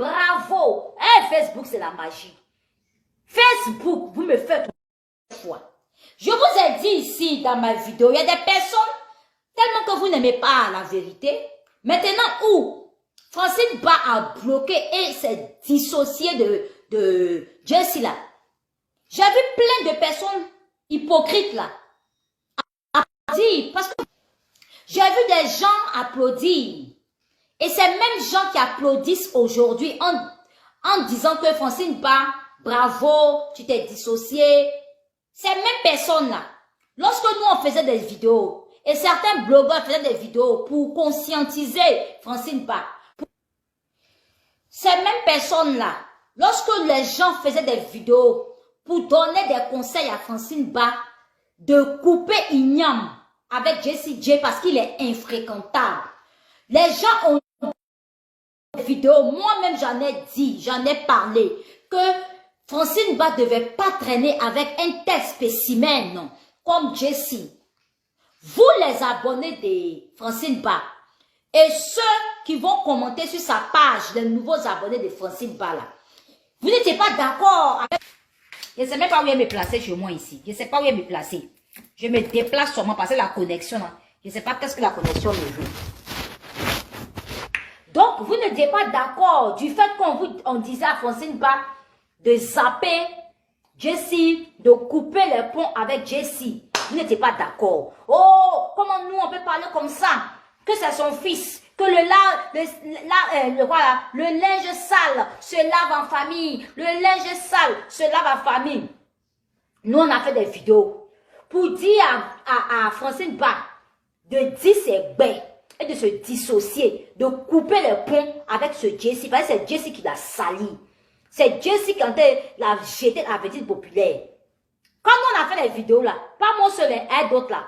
bravo. Hein, Facebook, c'est la magie. Facebook, vous me faites une fois. Je vous ai dit ici dans ma vidéo, il y a des personnes, tellement que vous n'aimez pas la vérité. Maintenant, où Francine Ba a bloqué et s'est dissociée de Jessie là. J'ai vu plein de personnes hypocrites là. Applaudir, parce que j'ai vu des gens applaudir. Et ces mêmes gens qui applaudissent aujourd'hui en disant que Francine Ba, bravo, tu t'es dissociée. Ces mêmes personnes-là, lorsque nous on faisait des vidéos, et certains blogueurs faisaient des vidéos pour conscientiser Francine Ba. Ces mêmes personnes-là, lorsque les gens faisaient des vidéos pour donner des conseils à Francine Ba, de couper Ignam avec Jessie J parce qu'il est infréquentable. Les gens ont des vidéos, moi-même j'en ai dit, j'en ai parlé, que Francine Ba ne devait pas traîner avec un tel spécimen non, comme Jessie. Vous les abonnés de Francine Ba et ceux qui vont commenter sur sa page, les nouveaux abonnés de Francine Ba là, vous n'étiez pas d'accord avec... Je ne sais même pas où est me placer chez moi ici. Je ne sais pas où est me placer. Je me déplace sûrement parce que la connexion, là, je ne sais pas qu'est-ce que la connexion me joue. Donc, vous n'étiez pas d'accord du fait qu'on disait à Francine Ba de zapper Jessie, de couper les ponts avec Jessie. Vous n'étiez pas d'accord. Oh, comment nous on peut parler comme ça? Que c'est son fils, que le linge sale se lave en famille. Le linge sale se lave en famille. Nous on a fait des vidéos pour dire à Francine Ba de dire ses baies et de se dissocier, de couper les ponts avec ce Jessie. Parce que c'est Jessie qui l'a sali. C'est Jessie qui a l'a jeté la vedette populaire. Comme on a fait les vidéos là, pas moi seul et d'autres là,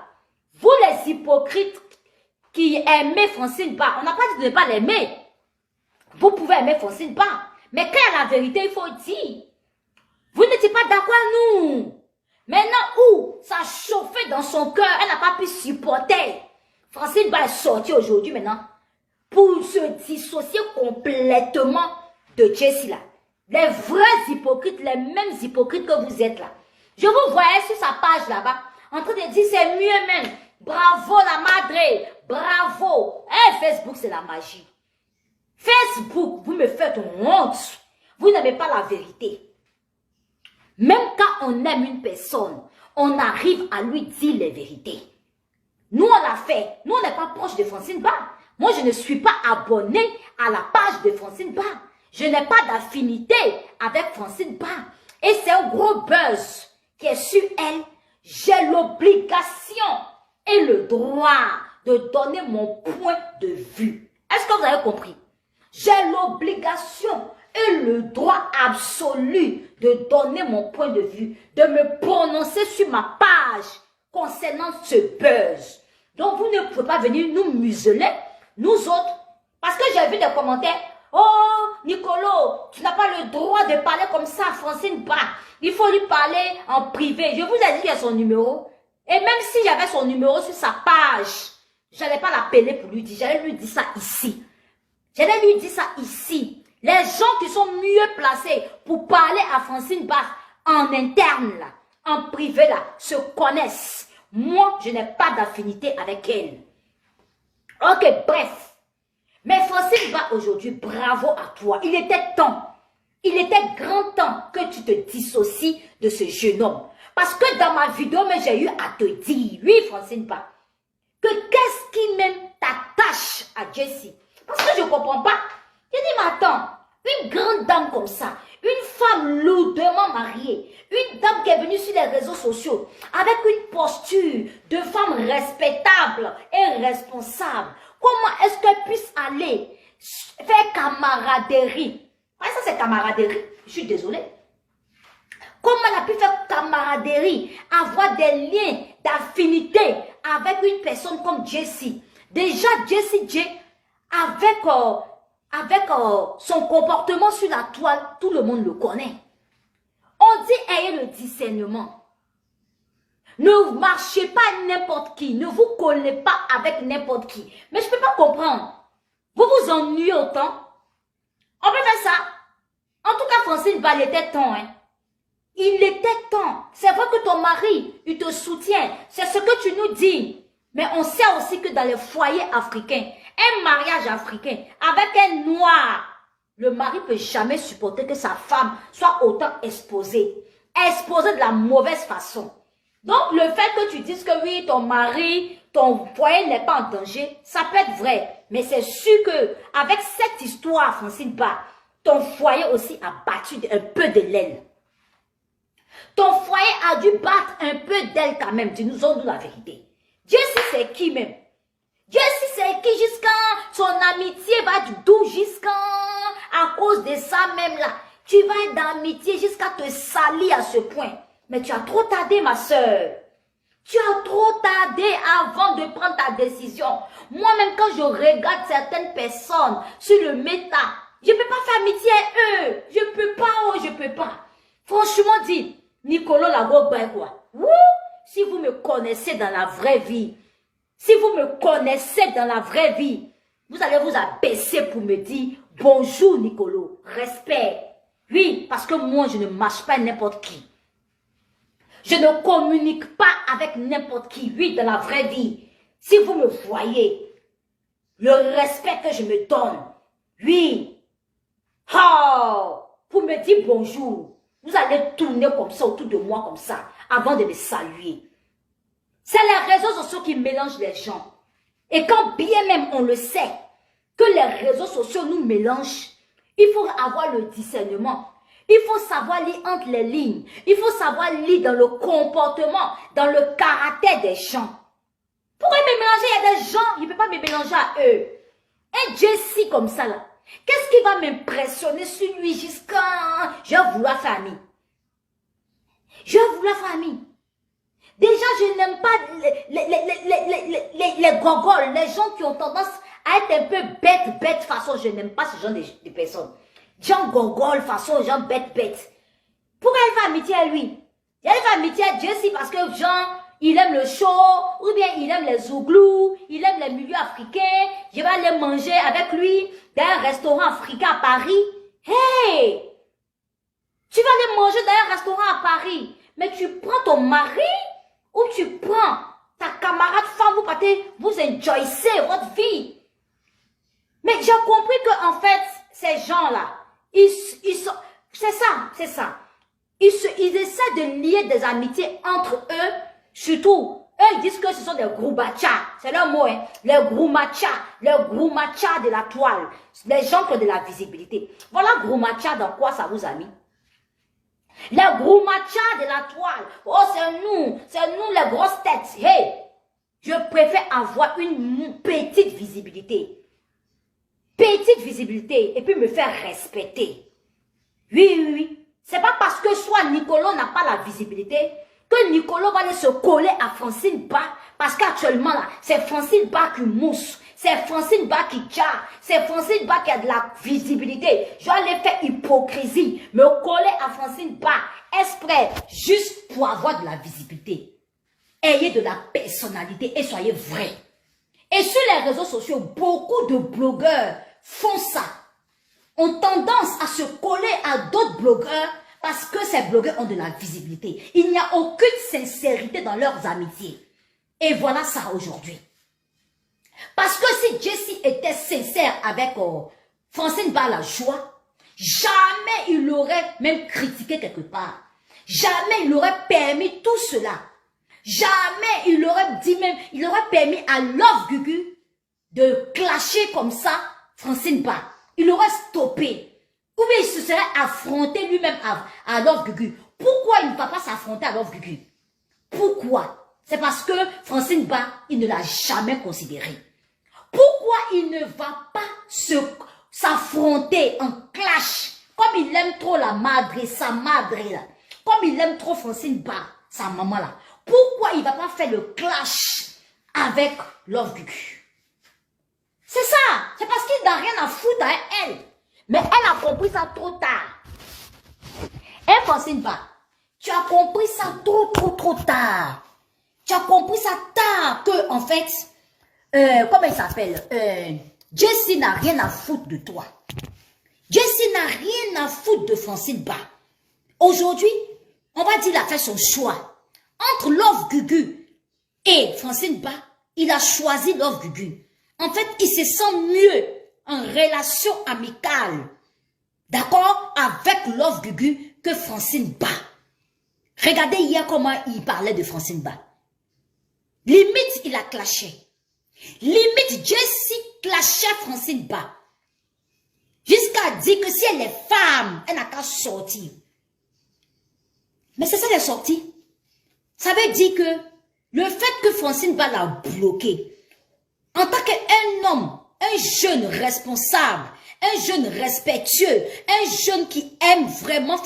vous les hypocrites qui aimez Francine Ba, on n'a pas dit de ne pas l'aimer. Vous pouvez aimer Francine Ba, mais quand il y a la vérité, il faut dire. Vous n'étiez pas d'accord nous. Maintenant où ça chauffait dans son cœur, elle n'a pas pu supporter. Francine Ba est sortie aujourd'hui maintenant pour se dissocier complètement de Jessie là. Les vrais hypocrites, les mêmes hypocrites que vous êtes là. Je vous voyais sur sa page là-bas, en train de dire c'est mieux même. Bravo la madre, bravo. Hey, Facebook, c'est la magie. Facebook, vous me faites honte. Vous n'aimez pas la vérité. Même quand on aime une personne, on arrive à lui dire les vérités. Nous, on l'a fait. Nous, on n'est pas proche de Francine Ba. Moi, je ne suis pas abonné à la page de Francine Ba. Je n'ai pas d'affinité avec Francine Ba. Et c'est un gros buzz qui est sur elle. J'ai l'obligation et le droit de donner mon point de vue. Est-ce que vous avez compris? J'ai l'obligation et le droit absolu de donner mon point de vue, de me prononcer sur ma page concernant ce buzz. Donc vous ne pouvez pas venir nous museler, nous autres, parce que j'ai vu des commentaires. Oh, Nicolo, tu n'as pas le droit de parler comme ça à Francine Ba. Il faut lui parler en privé. Je vous ai dit qu'il y a son numéro. Et même si j'avais son numéro sur sa page, je n'allais pas l'appeler pour lui dire. J'allais lui dire ça ici. J'allais lui dire ça ici. Les gens qui sont mieux placés pour parler à Francine Ba en interne, là, en privé, là, se connaissent. Moi, je n'ai pas d'affinité avec elle. Ok, bref. Mais Francine Ba aujourd'hui, bravo à toi. Il était temps. Il était grand temps que tu te dissocies de ce jeune homme. Parce que dans ma vidéo, j'ai eu à te dire, oui Francine Ba, que qu'est-ce qui même t'attache à Jessie? Parce que je ne comprends pas. Je dis, mais attends, une grande dame comme ça, une femme lourdement mariée, une dame qui est venue sur les réseaux sociaux, avec une posture de femme respectable et responsable, comment est-ce qu'elle puisse aller faire camaraderie? Ça c'est camaraderie, je suis désolée. Comment elle a pu faire camaraderie, avoir des liens d'affinité avec une personne comme Jessie? Déjà, Jessie J, avec son comportement sur la toile, tout le monde le connaît. On dit ayez le discernement. Ne marchez pas n'importe qui, ne vous collez pas avec n'importe qui. Mais je ne peux pas comprendre. Vous vous ennuyez autant. On peut faire ça. Francine Ba, il était temps, hein. Il était temps. C'est vrai que ton mari, il te soutient. C'est ce que tu nous dis. Mais on sait aussi que dans les foyers africains, un mariage africain avec un noir, le mari ne peut jamais supporter que sa femme soit autant exposée. Exposée de la mauvaise façon. Donc, le fait que tu dises que oui, ton mari, ton foyer n'est pas en danger, ça peut être vrai. Mais c'est sûr que avec cette histoire, Francine Ba, ton foyer aussi a battu un peu de l'aile. Ton foyer a dû battre un peu d'aile quand même. Dis-nous la vérité. Dieu sait c'est qui même. Dieu sait c'est qui jusqu'à son amitié va d'où jusqu'à à cause de ça même là. Tu vas être dans l'amitié jusqu'à te salir à ce point. Mais tu as trop tardé ma soeur. Tu as trop tardé avant de prendre ta décision. Moi-même quand je regarde certaines personnes sur le méta, je ne peux pas faire amitié à eux. Je ne peux pas, oh, je ne peux pas. Franchement dit, Nicolas Lago quoi. Si vous me connaissez dans la vraie vie, si vous me connaissez dans la vraie vie, vous allez vous abaisser pour me dire bonjour Nicolas, respect. Oui, parce que moi je ne marche pas n'importe qui. Je ne communique pas avec n'importe qui, oui, dans la vraie vie. Si vous me voyez, le respect que je me donne, oui, oh, pour me dire bonjour, vous allez tourner comme ça autour de moi comme ça, avant de me saluer. C'est les réseaux sociaux qui mélangent les gens. Et quand bien même on le sait, que les réseaux sociaux nous mélangent, il faut avoir le discernement. Il faut savoir lire entre les lignes. Il faut savoir lire dans le comportement, dans le caractère des gens. Pourquoi me mélanger? Il y a des gens, il ne peut pas me mélanger à eux. Un Jessie comme ça là, qu'est-ce qui va m'impressionner sur lui jusqu'à... Je vais vouloir faire ami. Je vais vouloir faire ami. Déjà, je n'aime pas les gogoles, les gens qui ont tendance à être un peu bête façon. Je n'aime pas ce genre de personnes. Gens gogol façon, gens bête. Pourquoi elle fait amitié à lui? Elle fait amitié à Jessie parce que Jean, il aime le show, ou bien il aime les zouglous, il aime les milieux africains. Je vais aller manger avec lui dans un restaurant africain à Paris. Hey! Tu vas aller manger dans un restaurant à Paris, mais tu prends ton mari ou tu prends ta camarade femme, vous partez, vous enjoyez votre vie. Mais j'ai compris que en fait, ces gens-là, ils sont, c'est ça. Ils essaient de lier des amitiés entre eux, surtout, eux ils disent que ce sont des gros bachas, c'est leur mot, hein, les gros machas de la toile, les gens qui ont de la visibilité. Voilà gros macha dans quoi ça vous a mis? Les gros machas de la toile, oh c'est nous les grosses têtes, hey, je préfère avoir une petite visibilité. Petite visibilité et puis me faire respecter. Oui. C'est pas parce que soit Nicolas n'a pas la visibilité que Nicolas va aller se coller à Francine Ba. Parce qu'actuellement là, c'est Francine Ba qui mousse. C'est Francine Ba qui tcha. C'est Francine Ba qui a de la visibilité. Je vais aller faire hypocrisie. Me coller à Francine Ba. Exprès. Juste pour avoir de la visibilité. Ayez de la personnalité et soyez vrai. Et sur les réseaux sociaux, beaucoup de blogueurs font ça. Ont tendance à se coller à d'autres blogueurs parce que ces blogueurs ont de la visibilité. Il n'y a aucune sincérité dans leurs amitiés. Et voilà ça aujourd'hui. Parce que si Jessie était sincère avec Francine Ba la joie, jamais il l'aurait même critiqué quelque part. Jamais il aurait permis tout cela. Jamais il aurait dit même, il aurait permis à Love Gugu de clasher comme ça Francine Ba. Il aurait stoppé. Ou bien il se serait affronté lui-même à Love Gugu. Pourquoi il ne va pas s'affronter à Love Gugu? Pourquoi? C'est parce que Francine Ba, il ne l'a jamais considéré. Pourquoi il ne va pas s'affronter en clash? Comme il aime trop la madre, sa madre là. Comme il aime trop Francine Ba, sa maman là. Pourquoi il ne va pas faire le clash avec Love Gugu? C'est ça. C'est parce qu'il n'a rien à foutre à elle. Mais elle a compris ça trop tard. Et Francine Ba, tu as compris ça trop tard. Tu as compris ça tard que, en fait, comment il s'appelle? Jessie n'a rien à foutre de toi. Jessie n'a rien à foutre de Francine Ba. Aujourd'hui, on va dire qu'il a fait son choix. Entre Love Gugu et Francine Ba, il a choisi Love Gugu. En fait, il se sent mieux en relation amicale, d'accord, avec Love Gugu que Francine Ba. Regardez hier comment il parlait de Francine Ba. Limite, il a clashé. Limite, Jessie clashait Francine Ba. Jusqu'à dire que si elle est femme, elle n'a qu'à sortir. Mais c'est ça qu'elle est sortie. Ça veut dire que le fait que Francine Ba l'a bloqué, en tant qu'un homme, un jeune responsable, un jeune respectueux, un jeune qui aime vraiment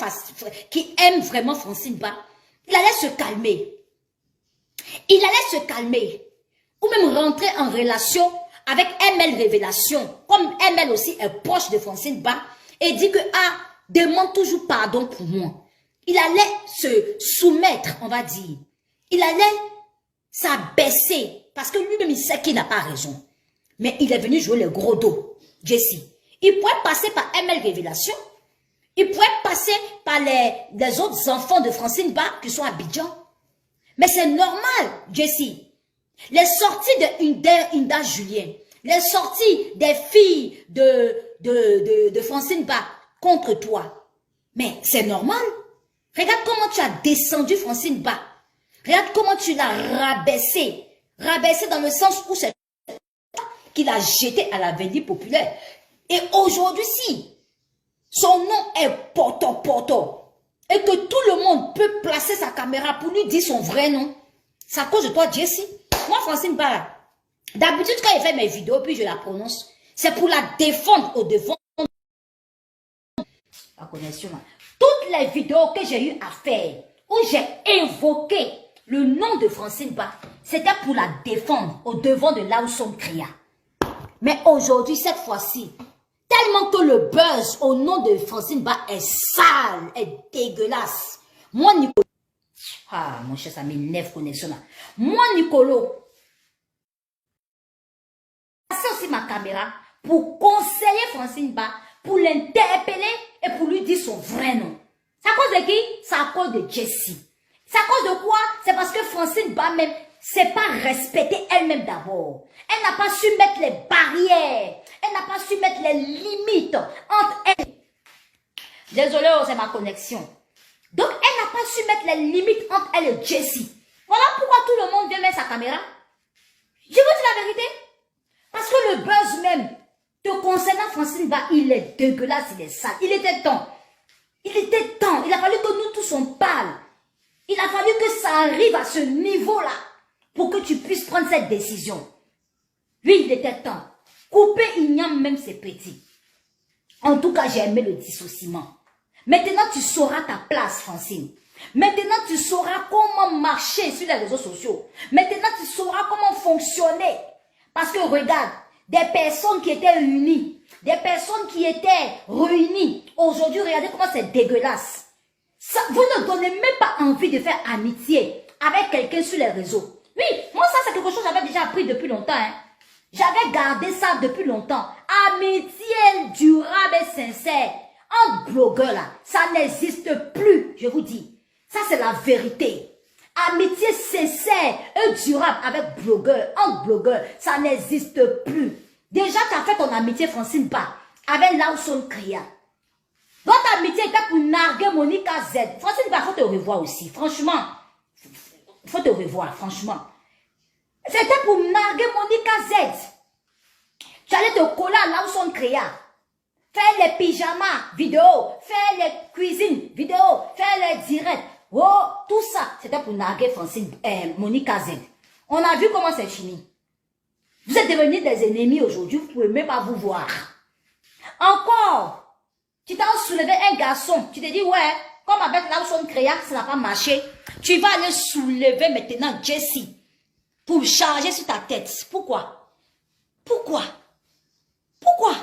Francine Ba, il allait se calmer. Il allait se calmer. Ou même rentrer en relation avec ML Révélation, comme ML aussi est proche de Francine Ba, et dit que, ah, demande toujours pardon pour moi. Il allait se soumettre, on va dire. Il allait s'abaisser, parce que lui-même, il sait qu'il n'a pas raison. Mais il est venu jouer le gros dos, Jessie. Il pourrait passer par ML Révélation, il pourrait passer par les autres enfants de Francine Ba qui sont à Abidjan. Mais c'est normal, Jessie. Les sorties de Inda Julien, les sorties des filles de Francine Ba contre toi. Mais c'est normal. Regarde comment tu as descendu Francine Ba. Regarde comment tu l'as rabaissé. Rabaissé dans le sens où c'est qu'il a jeté à la Vendée populaire. Et aujourd'hui, si son nom est Poto, et que tout le monde peut placer sa caméra pour lui dire son vrai nom, c'est à cause de toi, Jessie. Moi, Francine Ba, d'habitude, quand il fait mes vidéos, puis je la prononce, c'est pour la défendre au devant. La connexion, là. Toutes les vidéos que j'ai eu à faire, où j'ai évoqué le nom de Francine Ba, c'était pour la défendre au devant de Lawson Cria. Mais aujourd'hui, cette fois-ci, tellement que le buzz au nom de Francine Ba est sale, est dégueulasse. Moi, Nicolo, ah, mon cher, ça m'énerve connexion là. Moi, Nicolo, c'est aussi ma caméra pour conseiller Francine Ba, pour l'interpeller et pour lui dire son vrai nom. C'est à cause de qui? C'est à cause de Jessie. C'est à cause de quoi? C'est parce que Francine Ba même, c'est pas respecter elle-même d'abord. Elle n'a pas su mettre les barrières. Elle n'a pas su mettre les limites entre elle. Désolé, c'est ma connexion. Donc, elle n'a pas su mettre les limites entre elle et Jessie. Voilà pourquoi tout le monde vient mettre sa caméra. Je vous dis la vérité. Parce que le buzz même, te concernant Francine Ba, il est dégueulasse, il est sale. Il était temps. Il était temps. Il a fallu que nous tous on parle. Il a fallu que ça arrive à ce niveau-là pour que tu puisses prendre cette décision. Oui, il était temps. Couper Ignam même ses petits. En tout cas, j'ai aimé le dissociement. Maintenant, tu sauras ta place, Francine. Maintenant, tu sauras comment marcher sur les réseaux sociaux. Maintenant, tu sauras comment fonctionner. Parce que regarde, des personnes qui étaient unies, des personnes qui étaient réunies, aujourd'hui, regardez comment c'est dégueulasse. Ça, vous ne donnez même pas envie de faire amitié avec quelqu'un sur les réseaux. Oui, moi ça c'est quelque chose que j'avais déjà appris depuis longtemps. Hein. J'avais gardé ça depuis longtemps. Amitié durable et sincère. Entre blogueurs là, ça n'existe plus, je vous dis. Ça c'est la vérité. Amitié sincère et durable avec blogueurs, entre blogueurs, ça n'existe plus. Déjà tu as fait ton amitié Francine Ba avec Lawson Cria. Votre amitié était pour narguer Monica Z. Francine Ba, il faut te revoir aussi. Franchement, il faut te revoir, franchement. C'était pour narguer Monica Z. Tu allais te coller à Lawson Cria. Faire les pyjamas vidéo, faire les cuisines vidéo, faire les directs. Oh, tout ça, c'était pour narguer Francine, Monica Z. On a vu comment c'est fini. Vous êtes devenus des ennemis aujourd'hui, vous ne pouvez même pas vous voir. Encore. Tu t'as soulevé un garçon, tu te dis, ouais, comme avec Lawson Cria, ça n'a pas marché. Tu vas aller soulever maintenant Jessie pour charger sur ta tête. Pourquoi? Pourquoi? Pourquoi?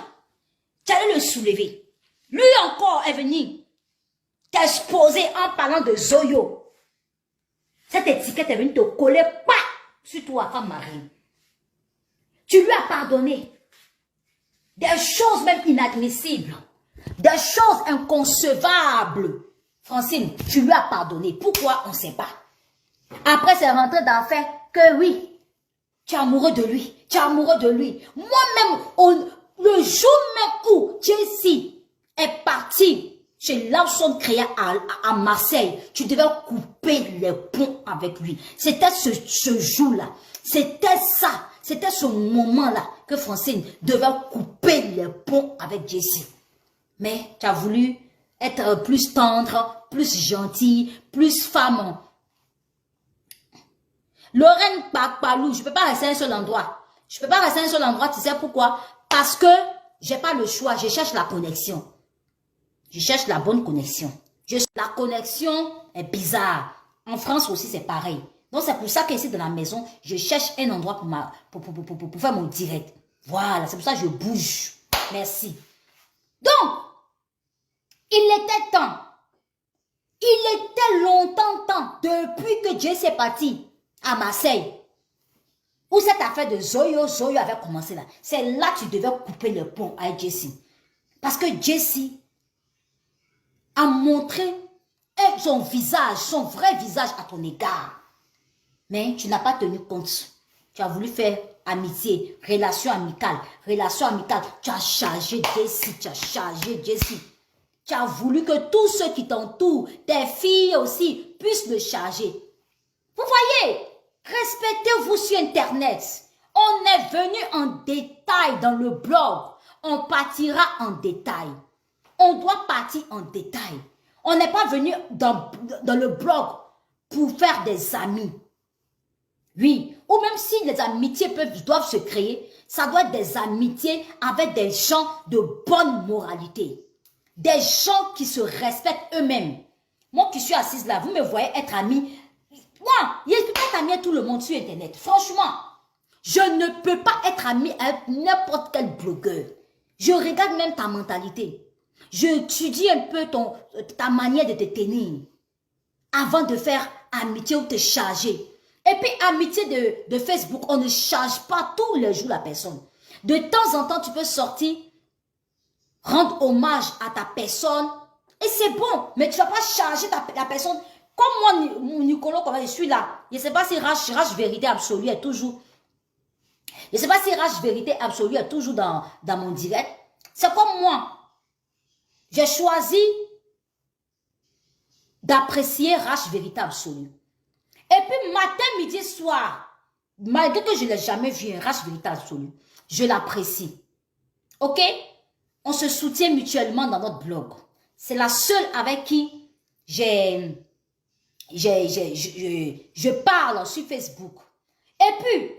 Tu allais le soulever. Lui encore est venu t'exposer en parlant de Zoyo. Cette étiquette est venue te coller pas sur toi, femme marine. Tu lui as pardonné des choses même inadmissibles. Des choses inconcevables. Francine, tu lui as pardonné. Pourquoi? On ne sait pas. Après, c'est rentré d'affaire que oui, tu es amoureux de lui. Tu es amoureux de lui. Moi-même, le jour même où Jessie est partie chez Lawson Créa à Marseille, tu devais couper les ponts avec lui. C'était ce jour-là. C'était ça. C'était ce moment-là que Francine devait couper les ponts avec Jessie. Mais tu as voulu être plus tendre, plus gentil, plus femme. Lorraine Pakpalou, je ne peux pas rester à un seul endroit. Je ne peux pas rester à un seul endroit, tu sais pourquoi? Parce que je n'ai pas le choix, je cherche la connexion. Je cherche la bonne connexion. La connexion est bizarre. En France aussi, c'est pareil. Donc, c'est pour ça qu'ici, dans la maison, je cherche un endroit pour faire mon direct. Voilà, c'est pour ça que je bouge. Merci. Donc, il était temps. Il était longtemps temps, depuis que Jess est parti à Marseille, où cette affaire de Zoyo avait commencé là. C'est là que tu devais couper le pont avec Jessie. Parce que Jessie a montré son visage, son vrai visage à ton égard. Mais tu n'as pas tenu compte. Tu as voulu faire amitié, relation amicale. Tu as chargé Jessie, Tu as voulu que tous ceux qui t'entourent, tes filles aussi, puissent le charger. Vous voyez, respectez-vous sur Internet. On est venu en détail dans le blog. On partira en détail. On doit partir en détail. On n'est pas venu dans le blog pour faire des amis. Oui, ou même si les amitiés doivent se créer, ça doit être des amitiés avec des gens de bonne moralité. Des gens qui se respectent eux-mêmes. Moi qui suis assise là, vous me voyez être amie. Moi, je ne peux pas être amie à tout le monde sur Internet. Franchement, je ne peux pas être amie avec n'importe quel blogueur. Je regarde même ta mentalité. Je étudie un peu ta manière de te tenir avant de faire amitié ou te charger. Et puis, amitié de Facebook, on ne charge pas tous les jours la personne. De temps en temps, tu peux sortir, rendre hommage à ta personne. Et c'est bon, mais tu ne vas pas charger la personne. Comme moi, Nicolas, comme je suis là, je ne sais pas si Rach Vérité Absolue est toujours... Je ne sais pas si Rach Vérité Absolue est toujours dans mon direct. C'est comme moi. J'ai choisi d'apprécier Rach Vérité Absolue. Et puis, matin, midi, soir, malgré que je ne l'ai jamais vu, un Rach Vérité Absolue, je l'apprécie. Ok? On se soutient mutuellement dans notre blog. C'est la seule avec qui je parle sur Facebook. Et puis,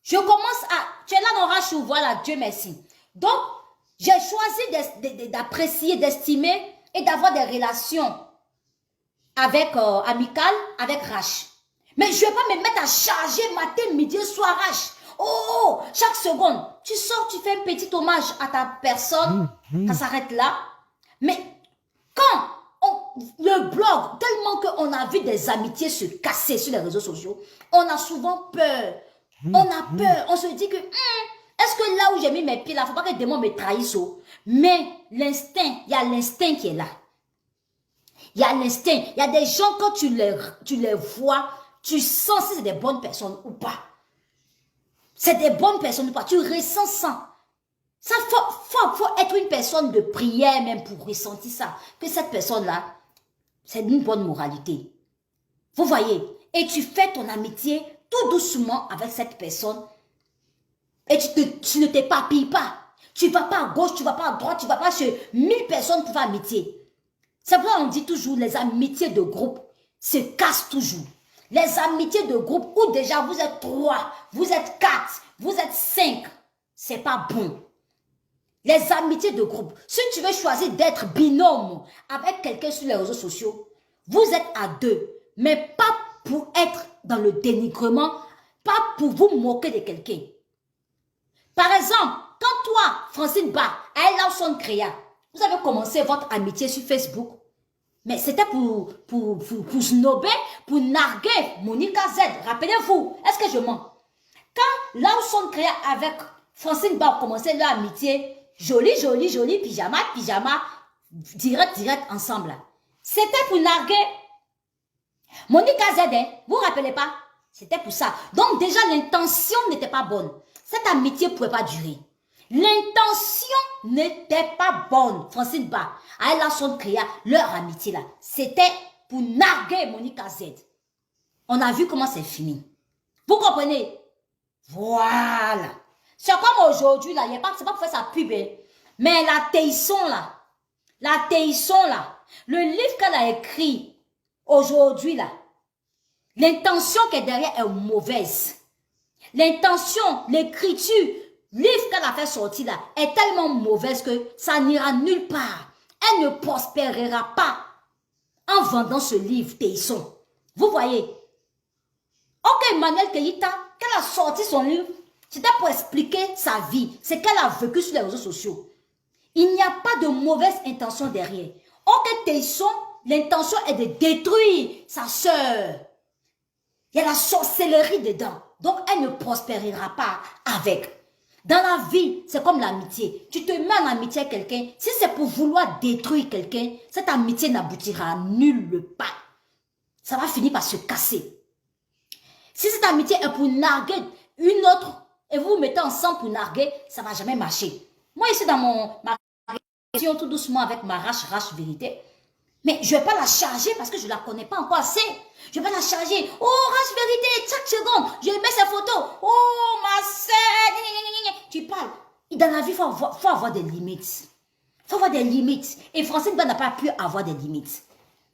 je commence à... Tu es là dans Rachou, voilà, Dieu merci. Donc, j'ai choisi d'apprécier, d'estimer et d'avoir des relations amicales avec Rach. Mais je ne vais pas me mettre à charger matin, midi, soir, Rach. Oh, chaque seconde, tu sors, tu fais un petit hommage à ta personne, ça s'arrête là. Mais quand le blog, tellement qu'on a vu des amitiés se casser sur les réseaux sociaux, on a souvent peur. On a peur. On se dit que, est-ce que là où j'ai mis mes pieds là, il ne faut pas que le démon me trahisse. Mais l'instinct, il y a l'instinct qui est là. Il y a l'instinct. Il y a des gens, quand tu les vois, tu sens si c'est des bonnes personnes ou pas. C'est des bonnes personnes ou pas. Tu ressens ça. Ça, faut être une personne de prière même pour ressentir ça. Que cette personne-là, c'est d'une bonne moralité. Vous voyez? Et tu fais ton amitié tout doucement avec cette personne. Et tu ne t'éparpilles pas. Tu ne vas pas à gauche, tu ne vas pas à droite, tu ne vas pas chez 1000 personnes pour faire amitié. C'est pourquoi on dit toujours les amitiés de groupe se cassent toujours. Les amitiés de groupe où déjà vous êtes 3, vous êtes 4, vous êtes 5, c'est pas bon. Les amitiés de groupe, si tu veux choisir d'être binôme avec quelqu'un sur les réseaux sociaux, vous êtes à 2, mais pas pour être dans le dénigrement, pas pour vous moquer de quelqu'un. Par exemple, quand toi, Francine Ba, à Lawson Créa, vous avez commencé votre amitié sur Facebook, mais c'était pour snober, pour narguer Monica Z. Rappelez-vous, est-ce que je mens? Quand Lawson Créa avec Francine Ba ont commencé leur amitié, joli pyjama, direct ensemble. C'était pour narguer. Monica Z, hein, vous vous rappelez pas? C'était pour ça. Donc déjà, l'intention n'était pas bonne. Cette amitié ne pouvait pas durer. L'intention n'était pas bonne. Francine Ba, à la son créa, leur amitié là, c'était pour narguer Monica Z. On a vu comment c'est fini. Vous comprenez? Voilà. C'est comme aujourd'hui là, c'est pas pour faire sa pub, hein. Mais la Téisson là, le livre qu'elle a écrit aujourd'hui là, l'intention qui est derrière est mauvaise. L'intention, l'écriture, livre qu'elle a fait sortir là, est tellement mauvaise que ça n'ira nulle part. Elle ne prospérera pas en vendant ce livre Téisson. Vous voyez? Ok, Emmanuel Keïta, qu'elle a sorti son livre, c'était pour expliquer sa vie, ce qu'elle a vécu sur les réseaux sociaux. Il n'y a pas de mauvaise intention derrière. Ok, Téisson, l'intention est de détruire sa sœur. Il y a la sorcellerie dedans. Donc, elle ne prospérera pas avec. Dans la vie, c'est comme l'amitié. Tu te mets en amitié avec quelqu'un. Si c'est pour vouloir détruire quelqu'un, cette amitié n'aboutira à nulle part. Ça va finir par se casser. Si cette amitié est pour narguer une autre, et vous vous mettez ensemble pour narguer, ça ne va jamais marcher. Moi, ici, dans ma relation, tout doucement avec ma rache vérité, mais je ne vais pas la charger parce que je ne la connais pas encore assez. Je ne vais pas la charger. Oh, rache vérité, chaque seconde, je mets ses photos. Oh, ma sœur, tu parles. Et dans la vie, il faut avoir des limites. Il faut avoir des limites. Et Francine n'a pas pu avoir des limites.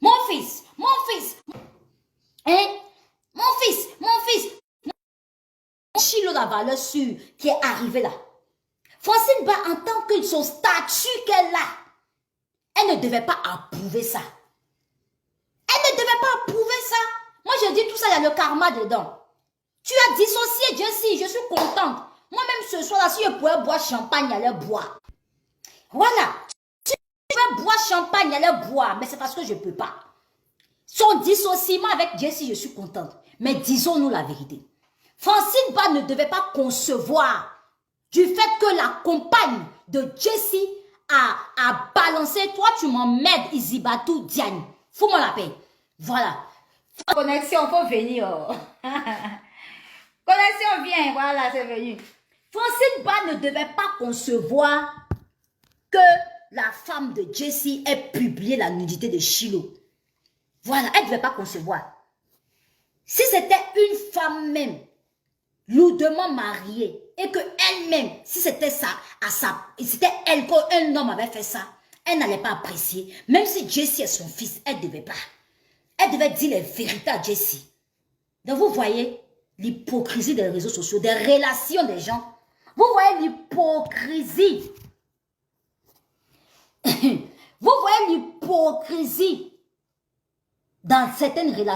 Mon fils, hein? Mon fils, Chilo la valeur sûre qui est arrivé là. Francine Ba, en tant que son statut qu'elle a, elle ne devait pas approuver ça. Elle ne devait pas approuver ça. Moi, je dis tout ça, il y a le karma dedans. Tu as dissocié Jessie, je suis contente. Moi-même, ce soir-là, si je pouvais boire champagne, j'allais boire. Voilà. Si je pouvais boire champagne, j'allais boire, mais c'est parce que je ne peux pas. Son dissociement avec Jessie, je suis contente. Mais disons-nous la vérité. Francine Ba ne devait pas concevoir du fait que la compagne de Jessie a balancé. Toi, tu m'emmerdes, Isibatou Diagne. Fous-moi la paix. Voilà. Connexion, faut venir. Connexion, viens. Voilà, c'est venu. Francine Ba ne devait pas concevoir que la femme de Jessie ait publié la nudité de Chilo. Voilà, elle ne devait pas concevoir. Si c'était une femme même, lourdement mariée, et que elle-même, si c'était ça, c'était elle qu'un homme avait fait ça, elle n'allait pas apprécier. Même si Jessie est son fils, elle ne devait pas. Elle devait dire les vérités à Jessie. Donc vous voyez l'hypocrisie des réseaux sociaux, des relations des gens. Vous voyez l'hypocrisie. Vous voyez l'hypocrisie dans certaines relations.